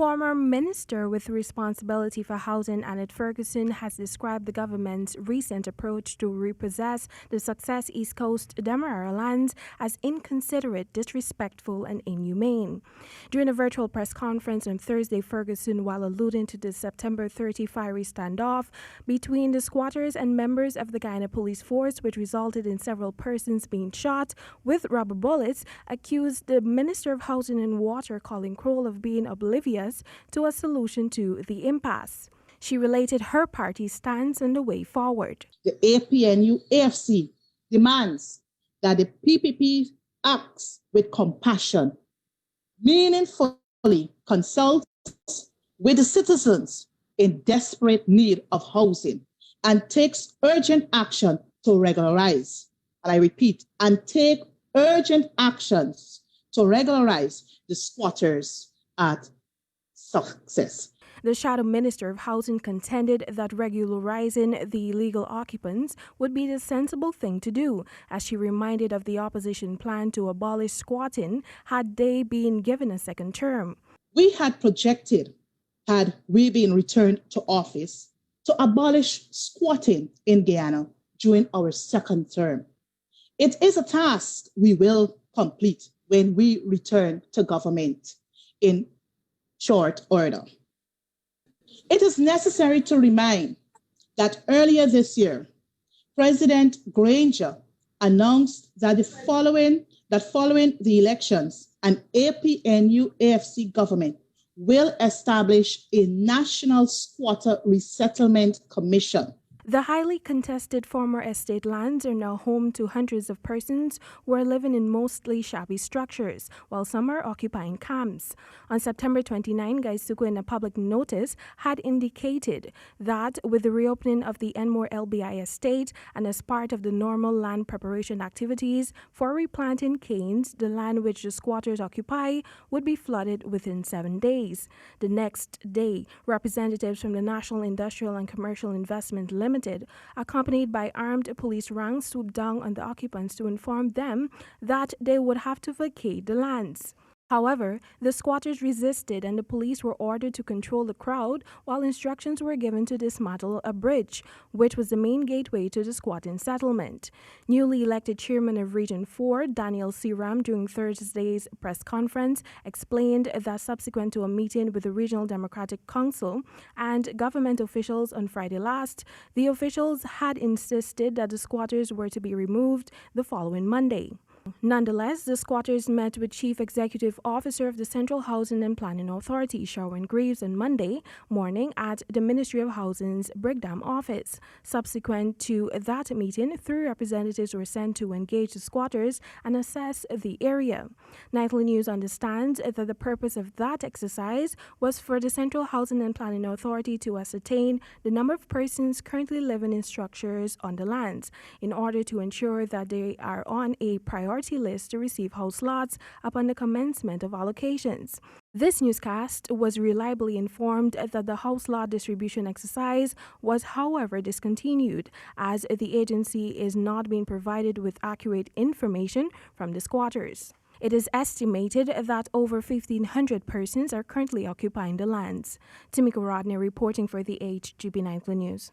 Former minister with responsibility for housing, Annette Ferguson, has described the government's recent approach to repossess the Success East Coast Demerara lands as inconsiderate, disrespectful, and inhumane. During a virtual press conference on Thursday, Ferguson, while alluding to the September 30 fiery standoff between the squatters and members of the Guyana police force, which resulted in several persons being shot with rubber bullets, accused the Minister of Housing and Water, Colin Crowell, of being oblivious to a solution to the impasse. She related her party's stance on the way forward. The Apnu+Afc demands that the PPP acts with compassion, meaningfully consults with the citizens in desperate need of housing, and takes urgent action to regularize. And I repeat, and take urgent actions to regularize the squatters at Success. The Shadow Minister of Housing contended that regularizing the illegal occupants would be the sensible thing to do, as she reminded of the opposition plan to abolish squatting had they been given a second term. We had projected, had we been returned to office, to abolish squatting in Guyana during our second term. It is a task we will complete when we return to government in short order. It is necessary to remind that earlier this year, President Granger announced that following the elections, an Apnu+Afc government will establish a National Squatter Resettlement Commission. The highly contested former estate lands are now home to hundreds of persons who are living in mostly shabby structures, while some are occupying camps. On September 29, Gaisuku, in a public notice, had indicated that with the reopening of the Enmore LBI estate and as part of the normal land preparation activities for replanting canes, the land which the squatters occupy would be flooded within 7 days. The next day, representatives from the National Industrial and Commercial Investment Limited, accompanied by armed police ranks, swooped down on the occupants to inform them that they would have to vacate the lands. However, the squatters resisted and the police were ordered to control the crowd while instructions were given to dismantle a bridge, which was the main gateway to the squatting settlement. Newly elected chairman of Region 4, Daniel C. Ram, during Thursday's press conference, explained that subsequent to a meeting with the Regional Democratic Council and government officials on Friday last, the officials had insisted that the squatters were to be removed the following Monday. Nonetheless, the squatters met with Chief Executive Officer of the Central Housing and Planning Authority, Sherwin Greaves, on Monday morning at the Ministry of Housing's Brickdam office. Subsequent to that meeting, 3 representatives were sent to engage the squatters and assess the area. Nightly News understands that the purpose of that exercise was for the Central Housing and Planning Authority to ascertain the number of persons currently living in structures on the lands, in order to ensure that they are on a priority list to receive house lots upon the commencement of allocations. This newscast was reliably informed that the house lot distribution exercise was, however, discontinued, as the agency is not being provided with accurate information from the squatters. It is estimated that over 1,500 persons are currently occupying the lands. Temika Rodney reporting for the HGB Nightly News.